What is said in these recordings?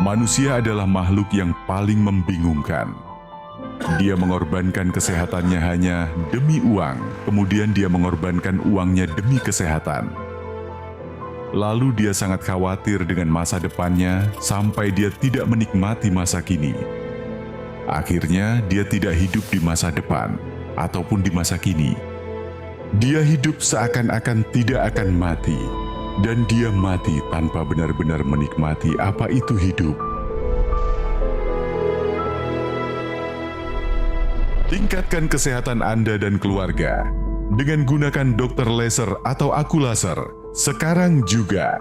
Manusia adalah makhluk yang paling membingungkan. Dia mengorbankan kesehatannya hanya demi uang, kemudian dia mengorbankan uangnya demi kesehatan. Lalu dia sangat khawatir dengan masa depannya sampai dia tidak menikmati masa kini. Akhirnya dia tidak hidup di masa depan ataupun di masa kini. Dia hidup seakan-akan tidak akan mati. Dan dia mati tanpa benar-benar menikmati apa itu hidup. Tingkatkan kesehatan Anda dan keluarga dengan gunakan Dr. Laser atau Aku Laser sekarang juga.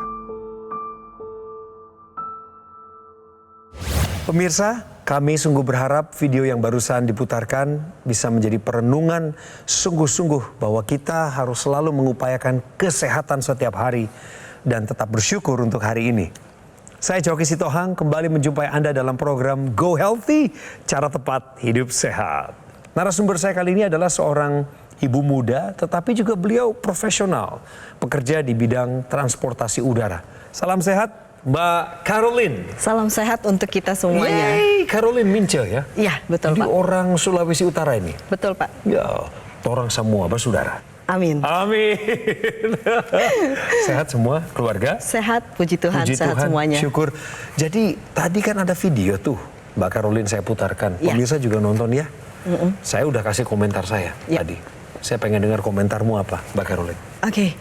Pemirsa, kami sungguh berharap video yang barusan diputarkan bisa menjadi perenungan sungguh-sungguh bahwa kita harus selalu mengupayakan kesehatan setiap hari dan tetap bersyukur untuk hari ini. Saya Coki Sitohang kembali menjumpai Anda dalam program Go Healthy, cara tepat hidup sehat. Narasumber saya kali ini adalah seorang ibu muda, tetapi juga beliau profesional, pekerja di bidang transportasi udara. Salam sehat, Mbak Caroline. Salam sehat untuk kita semuanya. Yeay, Caroline Mince ya? Iya, betul Jadi Pak. orang Sulawesi Utara ini? Betul Pak. Ya, orang semua bersaudara. Amin. Amin. Sehat semua, keluarga? Sehat, puji Tuhan, sehat semuanya. Syukur. Jadi tadi kan ada video tuh, Mbak Caroline saya putarkan. Ya. Pemirsa juga nonton ya? Saya udah kasih komentar saya Ya. tadi. Saya pengen dengar komentarmu apa, Mbak Caroline? Oke.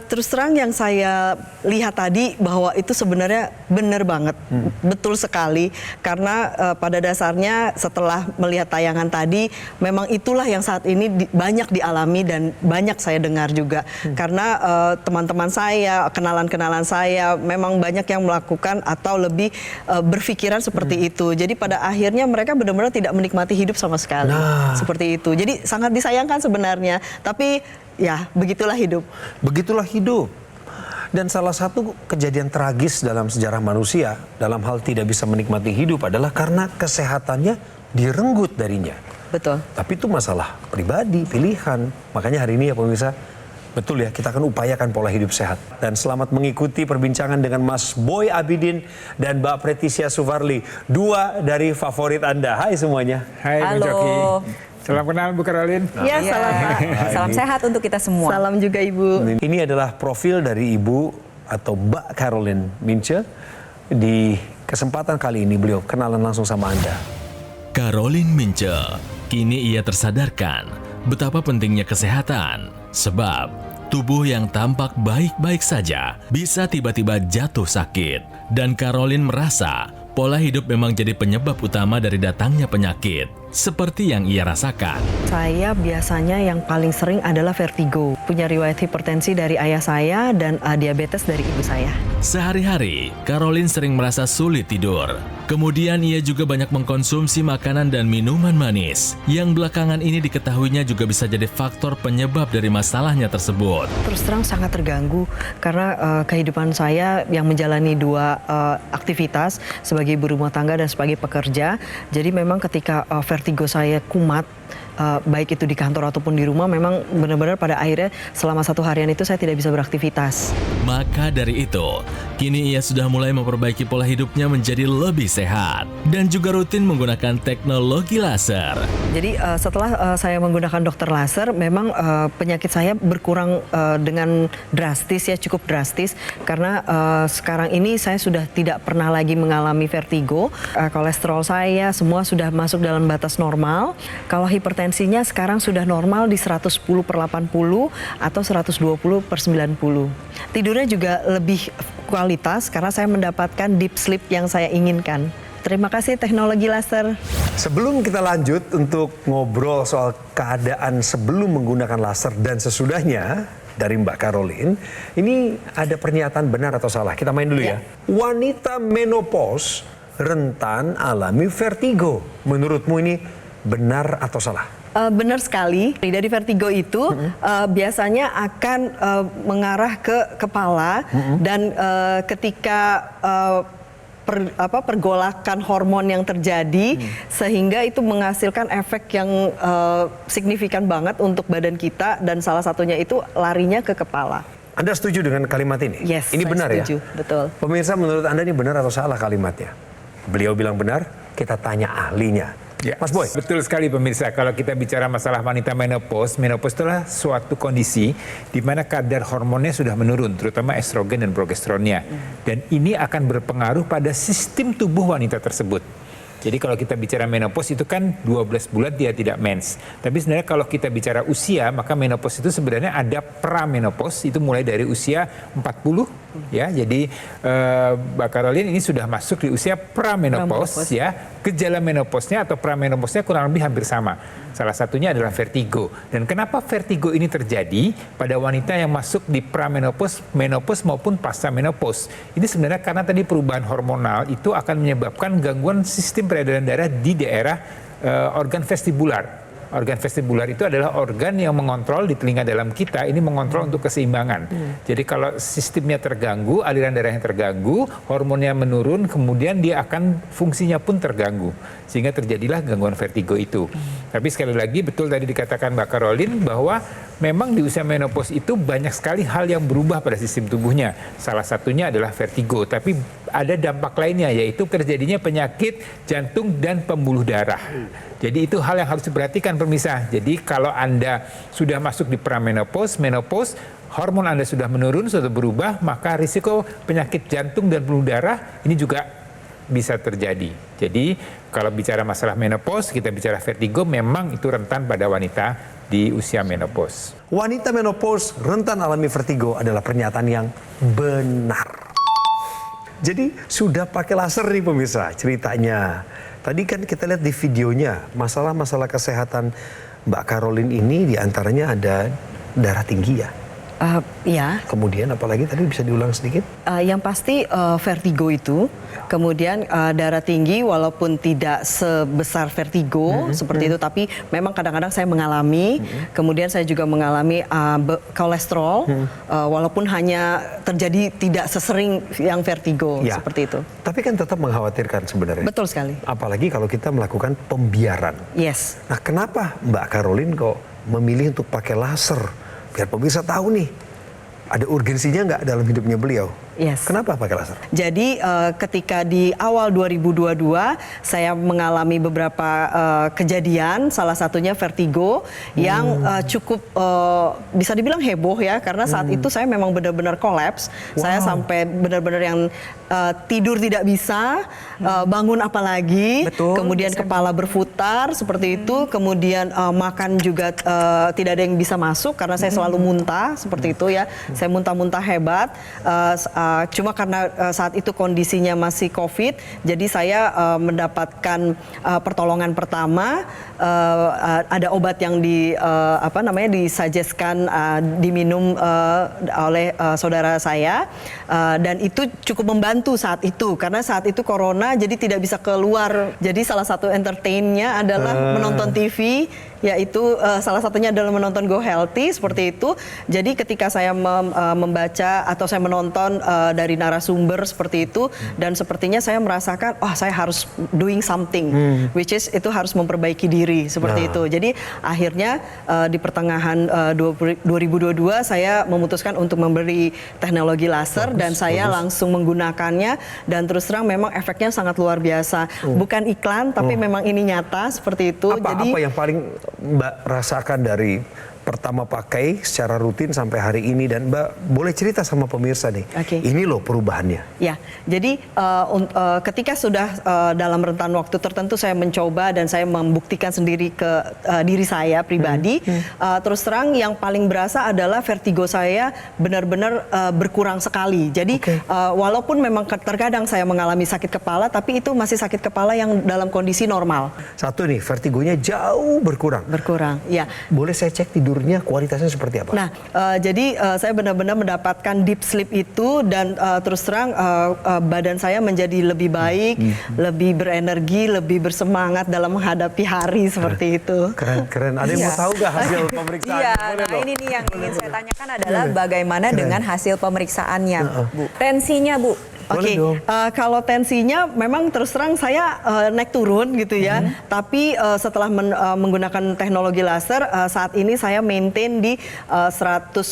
Terus terang yang saya lihat tadi bahwa itu sebenarnya benar banget, betul sekali. Karena pada dasarnya setelah melihat tayangan tadi, memang itulah yang saat ini banyak dialami dan banyak saya dengar juga. Karena teman-teman saya, kenalan-kenalan saya, memang banyak yang melakukan atau lebih berpikiran seperti itu. Jadi pada akhirnya mereka benar-benar tidak menikmati hidup sama sekali. Seperti itu. Jadi sangat disayangkan sebenarnya. Tapi ya, begitulah hidup. Begitulah hidup. Dan salah satu kejadian tragis dalam sejarah manusia dalam hal tidak bisa menikmati hidup adalah karena kesehatannya direnggut darinya. Betul. Tapi itu masalah pribadi, pilihan. Makanya hari ini ya pemirsa, betul ya, kita akan upayakan pola hidup sehat. Dan selamat mengikuti perbincangan dengan Mas Boy Abidin dan Mbak Pretisia Suvarli, dua dari favorit Anda. Hai semuanya. Hai Bu Halo. Joki. Salam kenal Bu Caroline. Ya, salam Pak. Salam sehat untuk kita semua. Salam juga Ibu. Ini adalah profil dari Ibu atau Mbak Caroline Mince. Di kesempatan kali ini beliau kenalan langsung sama Anda. Caroline Mince, kini ia tersadarkan betapa pentingnya kesehatan. Sebab tubuh yang tampak baik-baik saja bisa tiba-tiba jatuh sakit. Dan Caroline merasa pola hidup memang jadi penyebab utama dari datangnya penyakit. Seperti yang ia rasakan. Saya biasanya yang paling sering adalah vertigo. Punya riwayat hipertensi dari ayah saya dan diabetes dari ibu saya. Sehari-hari, Caroline sering merasa sulit tidur. Kemudian ia juga banyak mengkonsumsi makanan dan minuman manis, yang belakangan ini diketahuinya juga bisa jadi faktor penyebab dari masalahnya tersebut. Terus terang sangat terganggu karena kehidupan saya yang menjalani dua aktivitas sebagai ibu rumah tangga dan sebagai pekerja. Jadi memang ketika vertigo saya kumat, baik itu di kantor ataupun di rumah, memang benar-benar pada akhirnya selama satu harian itu saya tidak bisa beraktivitas. Maka dari itu, kini ia sudah mulai memperbaiki pola hidupnya menjadi lebih sehat dan juga rutin menggunakan teknologi laser. Jadi setelah saya menggunakan dokter laser, memang penyakit saya berkurang dengan drastis ya, cukup drastis. Karena sekarang ini saya sudah tidak pernah lagi mengalami vertigo. Kolesterol saya semua sudah masuk dalam batas normal. Kalau hipertensinya sekarang sudah normal di 110/80 atau 120/90. Tidurnya juga lebih kualitas karena saya mendapatkan deep sleep yang saya inginkan. Terima kasih teknologi laser. Sebelum kita lanjut untuk ngobrol soal keadaan sebelum menggunakan laser dan sesudahnya dari Mbak Caroline, ini ada pernyataan benar atau salah. Kita main dulu ya. Wanita menopause rentan alami vertigo. Menurutmu ini benar atau salah? Benar sekali. Dari vertigo itu biasanya akan mengarah ke kepala dan ketika pergolakan hormon yang terjadi sehingga itu menghasilkan efek yang signifikan banget untuk badan kita dan salah satunya itu larinya ke kepala. Anda setuju dengan kalimat ini? Yes, ini saya benar setuju, ya? betul. Pemirsa, menurut Anda ini benar atau salah kalimatnya? Beliau bilang benar, kita tanya ahlinya. Ya, Mas Boy. betul sekali pemirsa. Kalau kita bicara masalah wanita menopause, menopause itulah suatu kondisi di mana kadar hormonnya sudah menurun, terutama estrogen dan progesteronnya. Dan ini akan berpengaruh pada sistem tubuh wanita tersebut. Jadi kalau kita bicara menopause itu kan 12 bulan dia tidak mens. Tapi sebenarnya kalau kita bicara usia, maka menopause itu sebenarnya ada pramenopause, itu mulai dari usia 40 ya. Jadi Mbak Caroline ini sudah masuk di usia pramenopause ya. Gejala menopausnya atau pramenopausnya kurang lebih hampir sama. Salah satunya adalah vertigo. Dan kenapa vertigo ini terjadi pada wanita yang masuk di pramenopause, menopause maupun pasca menopause? Ini sebenarnya karena tadi perubahan hormonal itu akan menyebabkan gangguan sistem peredaran darah di daerah organ vestibular. Organ vestibular itu adalah organ yang mengontrol di telinga dalam kita, ini mengontrol untuk keseimbangan. Jadi kalau sistemnya terganggu, aliran darahnya terganggu, hormonnya menurun, kemudian dia akan fungsinya pun terganggu. Sehingga terjadilah gangguan vertigo itu. Tapi sekali lagi betul tadi dikatakan Mbak Caroline bahwa memang di usia menopause itu banyak sekali hal yang berubah pada sistem tubuhnya. Salah satunya adalah vertigo, tapi ada dampak lainnya yaitu terjadinya penyakit jantung dan pembuluh darah. Jadi itu hal yang harus diperhatikan pemirsa. Jadi kalau Anda sudah masuk di pramenopause, menopause, hormon Anda sudah menurun, sudah berubah, maka risiko penyakit jantung dan pembuluh darah ini juga bisa terjadi. Jadi kalau bicara masalah menopause, kita bicara vertigo, memang itu rentan pada wanita di usia menopause. Wanita menopause rentan alami vertigo adalah pernyataan yang benar. Jadi sudah pakai laser nih pemirsa ceritanya. Tadi kan kita lihat di videonya, masalah-masalah kesehatan Mbak Caroline ini diantaranya ada darah tinggi ya. Ya. Kemudian apalagi tadi bisa diulang sedikit? Yang pasti vertigo itu, kemudian darah tinggi walaupun tidak sebesar vertigo seperti itu, tapi memang kadang-kadang saya mengalami, kemudian saya juga mengalami kolesterol, walaupun hanya terjadi tidak sesering yang vertigo seperti itu. Tapi kan tetap mengkhawatirkan sebenarnya. Betul sekali. Apalagi kalau kita melakukan pembiaran. Yes. Nah kenapa Mbak Caroline kok memilih untuk pakai laser? Biar pemirsa tahu nih, ada urgensinya nggak dalam hidupnya beliau? Yes. Kenapa pakai laser? Jadi ketika di awal 2022 saya mengalami beberapa kejadian, salah satunya vertigo yang cukup bisa dibilang heboh ya, karena saat itu saya memang benar-benar kolaps. Saya sampai benar-benar yang tidur tidak bisa, bangun apalagi, kemudian kepala berputar seperti itu, kemudian makan juga tidak ada yang bisa masuk karena saya selalu muntah seperti itu ya. Saya muntah-muntah hebat. Cuma karena saat itu kondisinya masih COVID, jadi saya mendapatkan pertolongan pertama, ada obat yang disuggestkan diminum oleh saudara saya, dan itu cukup membantu saat itu karena saat itu corona, jadi tidak bisa keluar. Jadi salah satu entertainnya adalah menonton TV, yaitu salah satunya adalah menonton Go Healthy seperti itu. Jadi ketika saya membaca atau saya menonton dari narasumber seperti itu, dan sepertinya saya merasakan saya harus doing something, which is itu harus memperbaiki diri seperti itu. Jadi akhirnya di pertengahan 2022 saya memutuskan untuk memberi teknologi laser dan saya langsung menggunakannya, dan terus terang memang efeknya sangat luar biasa. Bukan iklan tapi memang ini nyata seperti itu. Apa yang paling Mbak rasakan dari pertama pakai secara rutin sampai hari ini, dan Mbak boleh cerita sama pemirsa nih, ini loh perubahannya. Ya, jadi ketika sudah dalam rentan waktu tertentu saya mencoba dan saya membuktikan sendiri ke diri saya pribadi, terus terang yang paling berasa adalah vertigo saya benar-benar berkurang sekali. Jadi walaupun memang terkadang saya mengalami sakit kepala, tapi itu masih sakit kepala yang dalam kondisi normal. Satu nih, vertigonya jauh berkurang. Berkurang, ya. Boleh saya cek tidurnya kualitasnya seperti apa? Nah, jadi saya benar-benar mendapatkan deep sleep itu, dan terus terang badan saya menjadi lebih baik, lebih berenergi, lebih bersemangat dalam menghadapi hari seperti itu. Keren. Ada yang mau tahu nggak hasil pemeriksaan? Iya, ini nih yang ingin saya tanyakan adalah bagaimana dengan hasil pemeriksaannya, Bu? Tensinya, Bu? Boleh dong. Kalau tensinya memang terus terang saya naik turun gitu ya. Tapi setelah menggunakan teknologi laser, saat ini saya maintain di 110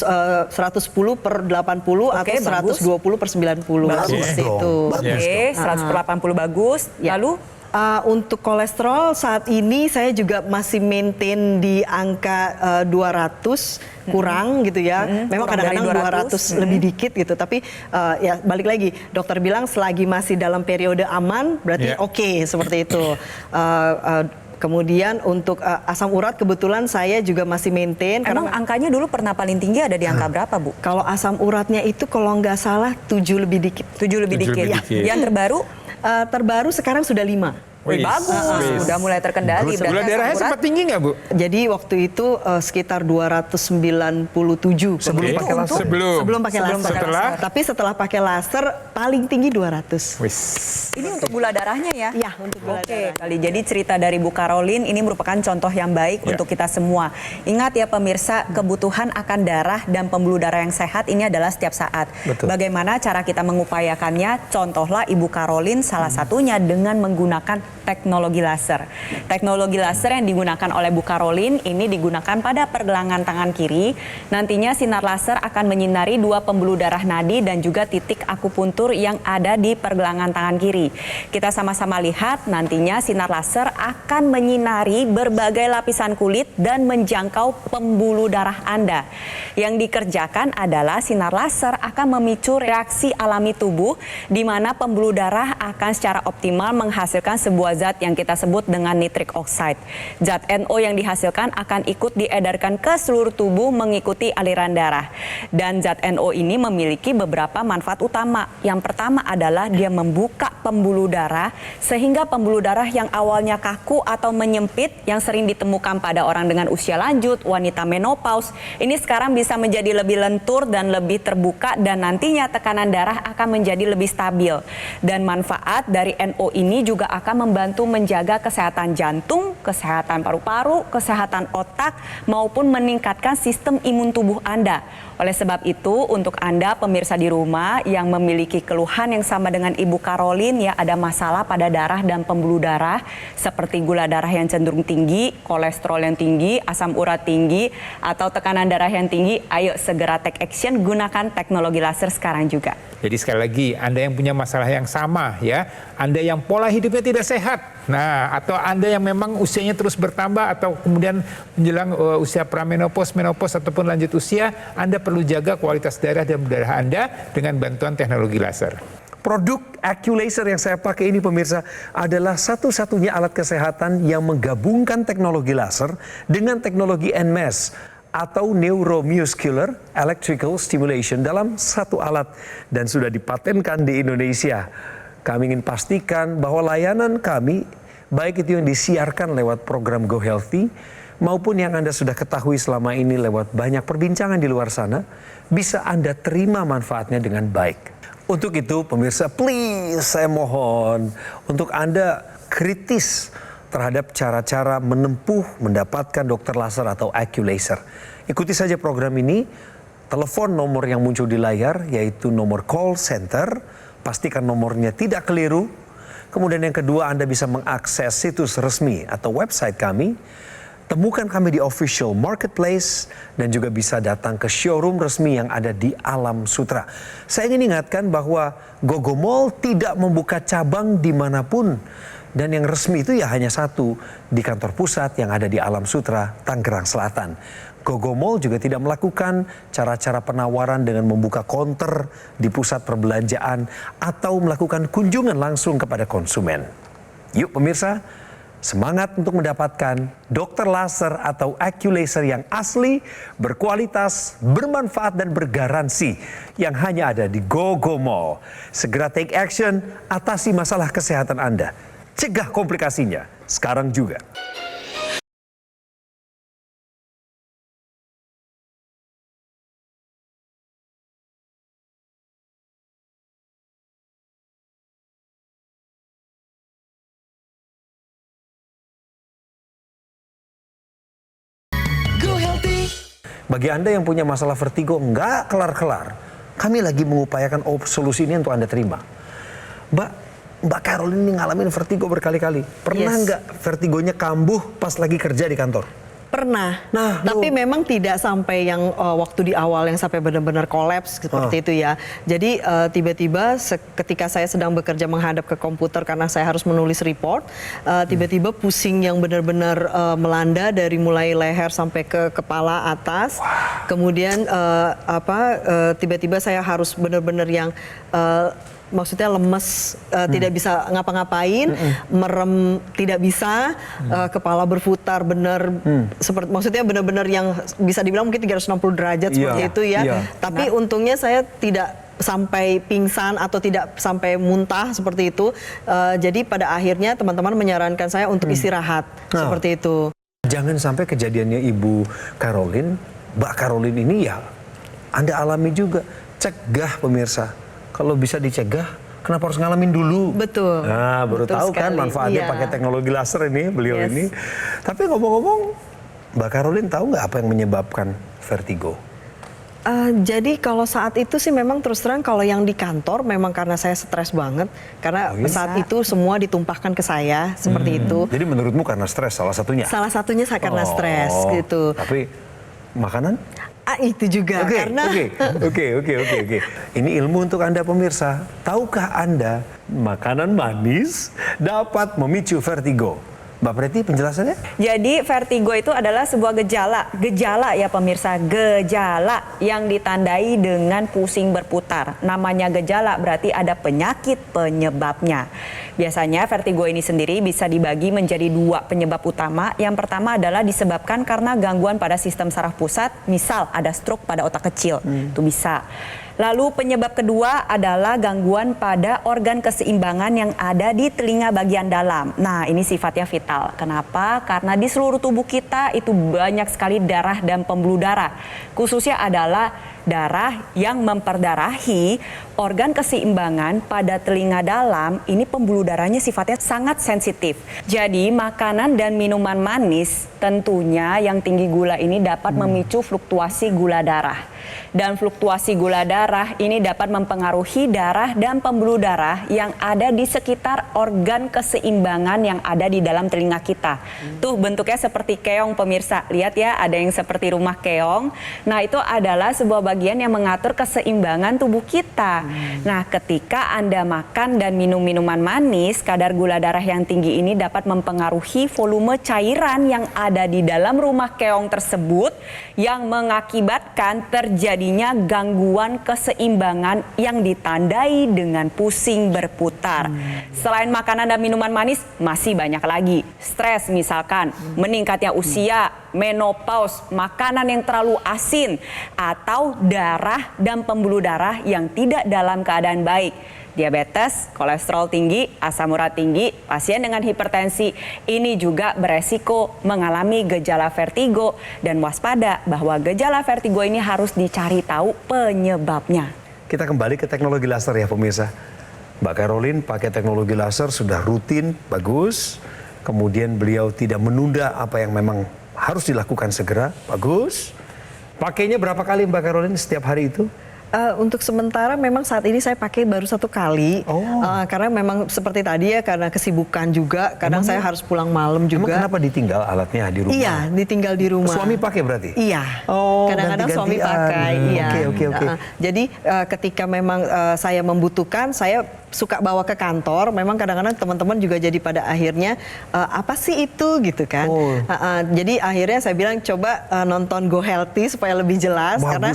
per 80 atau bagus. 120 per 90. Bagus Seperti dong. itu. Bagus Oke, 180 bagus. Ya. Lalu Untuk kolesterol saat ini saya juga masih maintain di angka 200 kurang gitu ya. Memang kurang dari kadang-kadang 200 lebih dikit gitu. Tapi ya balik lagi, dokter bilang selagi masih dalam periode aman berarti oke, seperti itu. Kemudian untuk asam urat kebetulan saya juga masih maintain. emang angkanya dulu pernah paling tinggi ada di angka berapa, Bu? Kalau asam uratnya itu kalau nggak salah 7 lebih dikit. 7 lebih 7 dikit. lebih dikit. Yang terbaru? Terbaru sekarang sudah 5. Wih, bagus. Udah mulai terkendali. Gula Berarti darahnya asam urat sempat tinggi nggak, Bu? Jadi waktu itu sekitar 297 Sebelum Itu pakai laser? Sebelum pakai Sebelum laser. pakai Setelah? Tapi setelah pakai laser paling tinggi 200. Wis. Ini untuk gula darahnya ya? Ya, untuk gula Oke, darah. kali. Jadi cerita dari Bu Caroline ini merupakan contoh yang baik Ya. untuk kita semua. Ingat ya pemirsa, kebutuhan akan darah dan pembuluh darah yang sehat ini adalah setiap saat. Betul. Bagaimana cara kita mengupayakannya? Contohlah Ibu Caroline salah satunya dengan menggunakan teknologi laser. Teknologi laser yang digunakan oleh Bu Caroline ini digunakan pada pergelangan tangan kiri. Nantinya sinar laser akan menyinari 2 pembuluh darah nadi dan juga titik akupuntur yang ada di pergelangan tangan kiri. Kita sama-sama lihat nantinya sinar laser akan menyinari berbagai lapisan kulit dan menjangkau pembuluh darah Anda. Yang dikerjakan adalah sinar laser akan memicu reaksi alami tubuh di mana pembuluh darah akan secara optimal menghasilkan sebuah zat yang kita sebut dengan nitric oxide. Zat NO yang dihasilkan akan ikut diedarkan ke seluruh tubuh mengikuti aliran darah. Dan zat NO ini memiliki beberapa manfaat utama. Yang pertama adalah dia membuka pembuluh darah sehingga pembuluh darah yang awalnya kaku atau menyempit yang sering ditemukan pada orang dengan usia lanjut, wanita menopause, ini sekarang bisa menjadi lebih lentur dan lebih terbuka dan nantinya tekanan darah akan menjadi lebih stabil. Dan manfaat dari NO ini juga akan membantu menjaga kesehatan jantung, kesehatan paru-paru, kesehatan otak, maupun meningkatkan sistem imun tubuh Anda. Oleh sebab itu, untuk Anda pemirsa di rumah yang memiliki keluhan yang sama dengan Ibu Caroline, ya ada masalah pada darah dan pembuluh darah, seperti gula darah yang cenderung tinggi, kolesterol yang tinggi, asam urat tinggi, atau tekanan darah yang tinggi, ayo segera take action, gunakan teknologi laser sekarang juga. Jadi sekali lagi, Anda yang punya masalah yang sama ya, Anda yang pola hidupnya tidak sehat, nah atau Anda yang memang usianya terus bertambah atau kemudian menjelang usia pramenopause, menopause ataupun lanjut usia, Anda perlu jaga kualitas darah dan darah Anda dengan bantuan teknologi laser. Produk AccuLaser yang saya pakai ini pemirsa adalah satu-satunya alat kesehatan yang menggabungkan teknologi laser dengan teknologi NMES atau Neuromuscular Electrical Stimulation dalam satu alat dan sudah dipatenkan di Indonesia. Kami ingin pastikan bahwa layanan kami, baik itu yang disiarkan lewat program Go Healthy maupun yang Anda sudah ketahui selama ini lewat banyak perbincangan di luar sana, bisa Anda terima manfaatnya dengan baik. Untuk itu pemirsa, please saya mohon untuk Anda kritis terhadap cara-cara mendapatkan dokter laser atau AccuLaser. Ikuti saja program ini, telepon nomor yang muncul di layar yaitu nomor call center, pastikan nomornya tidak keliru. Kemudian yang kedua, Anda bisa mengakses situs resmi atau website kami. Temukan kami di official marketplace dan juga bisa datang ke showroom resmi yang ada di Alam Sutra. Saya ingin ingatkan bahwa Gogo Mall tidak membuka cabang dimanapun. Dan yang resmi itu ya hanya satu, di kantor pusat yang ada di Alam Sutra, Tangerang Selatan. Gogo Mall juga tidak melakukan cara-cara penawaran dengan membuka konter di pusat perbelanjaan atau melakukan kunjungan langsung kepada konsumen. Yuk pemirsa, semangat untuk mendapatkan dokter laser atau AccuLaser yang asli, berkualitas, bermanfaat dan bergaransi yang hanya ada di Gogo Mall. Segera take action, atasi masalah kesehatan Anda. Cegah komplikasinya sekarang juga. Bagi Anda yang punya masalah vertigo nggak kelar-kelar, kami lagi mengupayakan solusi ini untuk Anda terima. Mbak Caroline ini ngalamin vertigo berkali-kali. Pernah Yes. nggak vertigonya kambuh pas lagi kerja di kantor? Pernah, Nah, tapi lu- memang tidak sampai yang waktu di awal yang sampai benar-benar kolaps seperti itu ya. Jadi tiba-tiba ketika saya sedang bekerja menghadap ke komputer karena saya harus menulis report, tiba-tiba pusing yang benar-benar melanda dari mulai leher sampai ke kepala atas. Kemudian tiba-tiba saya harus benar-benar yang maksudnya lemes, tidak bisa ngapa-ngapain, merem tidak bisa, kepala berputar benar, seperti maksudnya benar-benar yang bisa dibilang mungkin 360 derajat seperti Iya, itu ya. iya. Tapi untungnya saya tidak sampai pingsan atau tidak sampai muntah seperti itu. Jadi pada akhirnya teman-teman menyarankan saya untuk istirahat seperti itu. Jangan sampai kejadiannya Ibu Caroline, Mbak Caroline ini ya Anda alami juga. Cegah pemirsa. Kalau bisa dicegah, kenapa harus ngalamin dulu? Betul. Nah, baru Betul tahu kan sekali. manfaatnya Iya. pakai teknologi laser ini, beliau Yes. ini. Tapi ngomong-ngomong, Mbak Caroline tahu nggak apa yang menyebabkan vertigo? Jadi kalau saat itu sih memang terus terang kalau yang di kantor memang karena saya stres banget. Karena saat itu semua ditumpahkan ke saya, seperti itu. Jadi menurutmu karena stres salah satunya? Salah satunya saya karena stres gitu. Tapi makanan? Itu juga karena Oke. Ini ilmu untuk Anda pemirsa. Tahukah Anda makanan manis dapat memicu vertigo? Mbak Preti penjelasannya? Jadi vertigo itu adalah sebuah gejala ya pemirsa, gejala yang ditandai dengan pusing berputar. Namanya gejala berarti ada penyakit penyebabnya. Biasanya vertigo ini sendiri bisa dibagi menjadi dua penyebab utama. Yang pertama adalah disebabkan karena gangguan pada sistem saraf pusat, misal ada stroke pada otak kecil, itu bisa. Lalu penyebab kedua adalah gangguan pada organ keseimbangan yang ada di telinga bagian dalam. Nah, ini sifatnya vital. Kenapa? Karena di seluruh tubuh kita itu banyak sekali darah dan pembuluh darah. Khususnya adalah darah yang memperdarahi organ keseimbangan pada telinga dalam. Ini pembuluh darahnya sifatnya sangat sensitif. Jadi makanan dan minuman manis tentunya yang tinggi gula ini dapat memicu fluktuasi gula darah. Dan fluktuasi gula darah ini dapat mempengaruhi darah dan pembuluh darah yang ada di sekitar organ keseimbangan yang ada di dalam telinga kita. Tuh bentuknya seperti keong pemirsa. Lihat ya, ada yang seperti rumah keong. Nah, itu adalah sebuah bagian yang mengatur keseimbangan tubuh kita. Nah, ketika Anda makan dan minum minuman manis, kadar gula darah yang tinggi ini dapat mempengaruhi volume cairan yang ada di dalam rumah keong tersebut yang mengakibatkan terjadinya gangguan keseimbangan yang ditandai dengan pusing berputar. Selain makanan dan minuman manis, masih banyak lagi. Stres misalkan, meningkatnya usia, menopause, makanan yang terlalu asin, atau darah dan pembuluh darah yang tidak dalam keadaan baik. Diabetes, kolesterol tinggi, asam urat tinggi, pasien dengan hipertensi ini juga beresiko mengalami gejala vertigo, dan waspada bahwa gejala vertigo ini harus dicari tahu penyebabnya. Kita kembali ke teknologi laser ya pemirsa. Mbak Caroline pakai teknologi laser sudah rutin, bagus. Kemudian beliau tidak menunda apa yang memang harus dilakukan segera, bagus. Pakainya berapa kali Mbak Caroline setiap hari itu? Untuk sementara memang saat ini saya pakai baru 1 kali. Karena memang seperti tadi ya, karena kesibukan juga. Kadang saya harus pulang malam Emang juga. kenapa ditinggal alatnya di rumah? Iya, ditinggal di rumah. Suami pakai berarti? Iya. Oh, Kadang-kadang suami ganti-gantian. pakai. Iya. Oke. Jadi ketika memang saya membutuhkan, saya suka bawa ke kantor. Memang kadang-kadang teman-teman juga jadi pada akhirnya apa sih itu gitu kan? Jadi akhirnya saya bilang coba nonton Go Healthy supaya lebih jelas. Bagus. Karena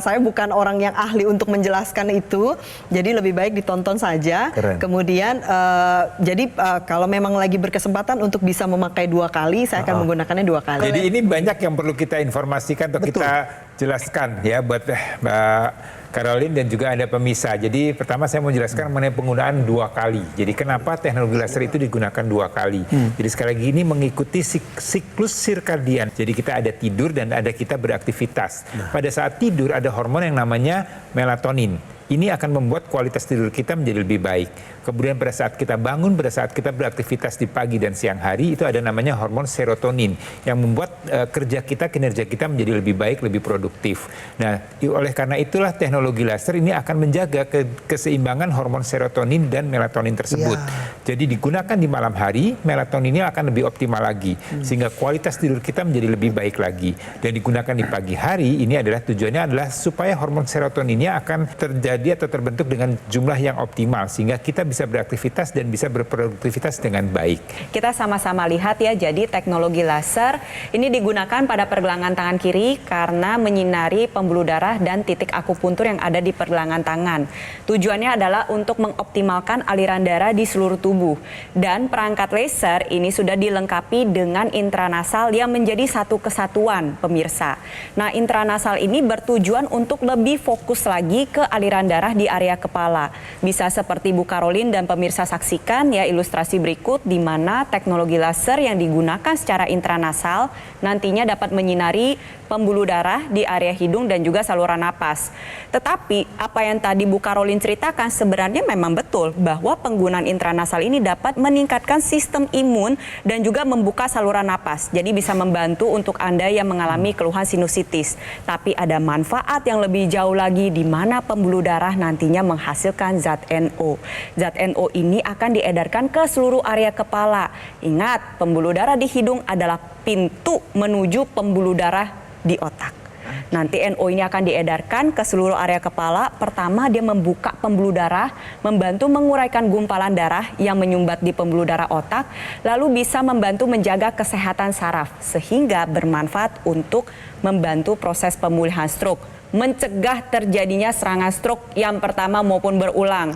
saya bukan orang yang ahli untuk menjelaskan itu. Jadi lebih baik ditonton saja. Keren. Kemudian jadi kalau memang lagi berkesempatan untuk bisa memakai 2 kali, saya akan menggunakannya 2 kali. Jadi ini banyak yang perlu kita informasikan atau kita jelaskan ya buat Mbak Caroline dan juga ada pemirsa. Jadi pertama saya mau jelaskan mengenai penggunaan 2 kali. Jadi kenapa teknologi laser itu digunakan 2 kali. Jadi sekali lagi ini mengikuti siklus sirkadian. Jadi kita ada tidur dan ada kita beraktivitas. Pada saat tidur ada hormon yang namanya melatonin. ini akan membuat kualitas tidur kita menjadi lebih baik. Kemudian pada saat kita bangun, pada saat kita beraktivitas di pagi dan siang hari, itu ada namanya hormon serotonin yang membuat kerja kita, kinerja kita menjadi lebih baik, lebih produktif. Nah, oleh karena itulah teknologi laser ini akan menjaga keseimbangan hormon serotonin dan melatonin tersebut. Jadi digunakan di malam hari, melatoninnya akan lebih optimal lagi, sehingga kualitas tidur kita menjadi lebih baik lagi. Dan digunakan di pagi hari, ini adalah tujuannya adalah supaya hormon serotoninnya akan terjadi atau terbentuk dengan jumlah yang optimal, sehingga kita bisa beraktivitas dan bisa berproduktivitas dengan baik. Kita sama-sama lihat ya, jadi teknologi laser ini digunakan pada pergelangan tangan kiri karena menyinari pembuluh darah dan titik akupuntur yang ada di pergelangan tangan. Tujuannya adalah untuk mengoptimalkan aliran darah di seluruh tubuh. Dan perangkat laser ini sudah dilengkapi dengan intranasal yang menjadi satu kesatuan, pemirsa. Nah, intranasal ini bertujuan untuk lebih fokus lagi ke aliran darah di area kepala. Bisa seperti Bu Karolin dan pemirsa saksikan ya ilustrasi berikut di mana teknologi laser yang digunakan secara intranasal nantinya dapat menyinari pembuluh darah di area hidung dan juga saluran napas. Tetapi apa yang tadi Bu Karolin ceritakan sebenarnya memang betul bahwa penggunaan intranasal ini dapat meningkatkan sistem imun dan juga membuka saluran napas. Jadi bisa membantu untuk Anda yang mengalami keluhan sinusitis. Tapi ada manfaat yang lebih jauh lagi di mana pembuluh darah nantinya menghasilkan zat NO. Zat NO ini akan diedarkan ke seluruh area kepala. Ingat, pembuluh darah di hidung adalah pintu menuju pembuluh darah di otak. Nanti NO ini akan diedarkan ke seluruh area kepala. Pertama, dia membuka pembuluh darah, membantu menguraikan gumpalan darah yang menyumbat di pembuluh darah otak, lalu bisa membantu menjaga kesehatan saraf, sehingga bermanfaat untuk membantu proses pemulihan stroke, mencegah terjadinya serangan stroke yang pertama maupun berulang,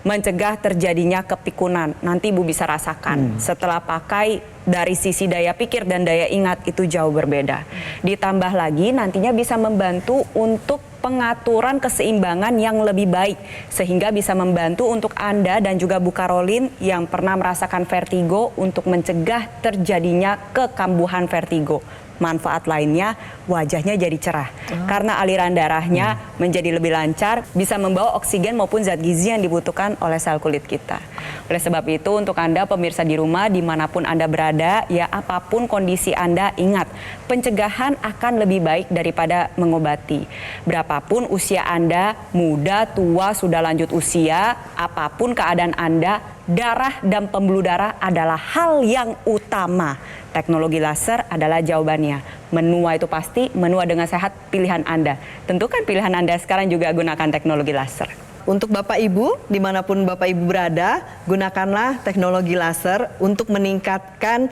mencegah terjadinya kepikunan. Nanti Ibu bisa rasakan setelah pakai, dari sisi daya pikir dan daya ingat itu jauh berbeda. Ditambah lagi nantinya bisa membantu untuk pengaturan keseimbangan yang lebih baik, sehingga bisa membantu untuk Anda dan juga Bu Karolin yang pernah merasakan vertigo untuk mencegah terjadinya kekambuhan vertigo. Manfaat lainnya, wajahnya jadi cerah karena aliran darahnya menjadi lebih lancar, bisa membawa oksigen maupun zat gizi yang dibutuhkan oleh sel kulit kita. Oleh sebab itu, untuk Anda pemirsa di rumah, dimanapun Anda berada, ya apapun kondisi Anda, ingat, pencegahan akan lebih baik daripada mengobati. Berapapun usia Anda, muda, tua, sudah lanjut usia, apapun keadaan Anda, darah dan pembuluh darah adalah hal yang utama. Teknologi laser adalah jawabannya. Menua itu pasti, menua dengan sehat pilihan Anda. Tentukan pilihan Anda sekarang juga gunakan teknologi laser. Untuk Bapak Ibu, dimanapun Bapak Ibu berada, gunakanlah teknologi laser untuk meningkatkan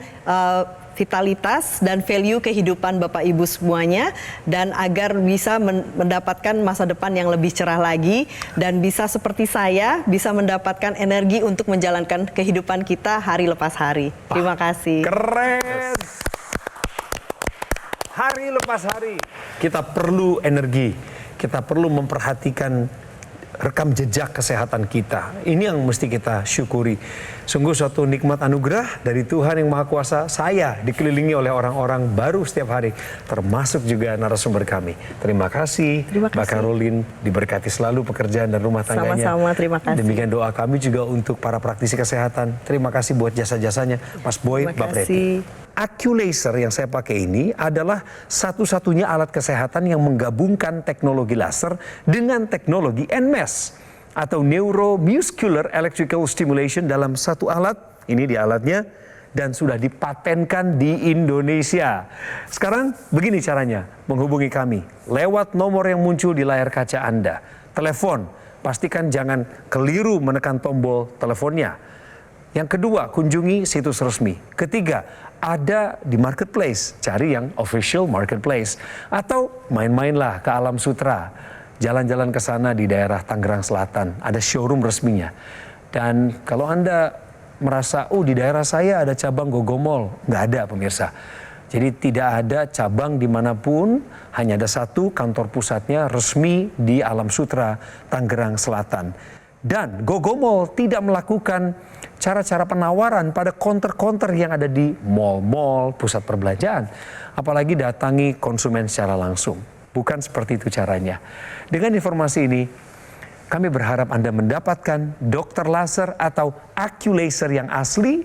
vitalitas dan value kehidupan Bapak Ibu semuanya, dan agar bisa mendapatkan masa depan yang lebih cerah lagi, dan bisa seperti saya, bisa mendapatkan energi untuk menjalankan kehidupan kita hari lepas hari. Terima kasih. Keren. Hari lepas hari kita perlu energi, kita perlu memperhatikan rekam jejak kesehatan kita. Ini yang mesti kita syukuri. Sungguh suatu nikmat anugerah dari Tuhan yang Maha Kuasa. Saya dikelilingi oleh orang-orang baru setiap hari, termasuk juga narasumber kami. Terima kasih, Mbak Karolin, diberkati selalu pekerjaan dan rumah tangganya. Sama-sama, terima kasih. Demikian doa kami juga untuk para praktisi kesehatan. Terima kasih buat jasa-jasanya, Mas Boy, Mbak Preti. AccuLaser yang saya pakai ini adalah satu-satunya alat kesehatan yang menggabungkan teknologi laser dengan teknologi NMES atau Neuromuscular Electrical Stimulation dalam satu alat. Ini di alatnya, dan sudah dipatenkan di Indonesia. Sekarang begini caranya menghubungi kami lewat nomor yang muncul di layar kaca Anda. Telepon, pastikan jangan keliru menekan tombol teleponnya. Yang kedua, kunjungi situs resmi. Ketiga, ada di marketplace, cari yang official marketplace. Atau main-mainlah ke Alam Sutra, jalan-jalan ke sana di daerah Tangerang Selatan, ada showroom resminya. Dan kalau Anda merasa, di daerah saya ada cabang Gogomol, nggak ada pemirsa. Jadi tidak ada cabang dimanapun, hanya ada satu kantor pusatnya resmi di Alam Sutra, Tangerang Selatan. Dan Gogomol tidak melakukan cara-cara penawaran pada counter-counter yang ada di mall-mall, pusat perbelanjaan. Apalagi datangi konsumen secara langsung. Bukan seperti itu caranya. Dengan informasi ini, Kami berharap Anda mendapatkan dokter laser atau AccuLaser yang asli,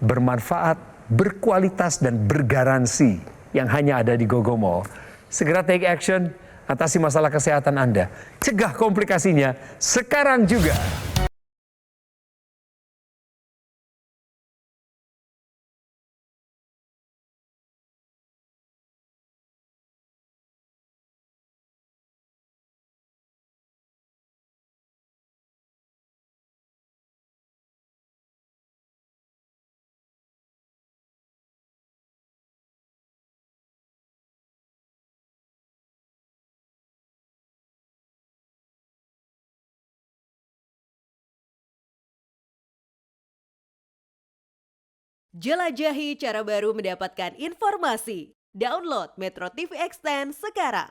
bermanfaat, berkualitas, dan bergaransi yang hanya ada di Gogo Mall. Segera take action, atasi masalah kesehatan Anda. Cegah komplikasinya sekarang juga. Jelajahi cara baru mendapatkan informasi. Download Metro TV Extend sekarang.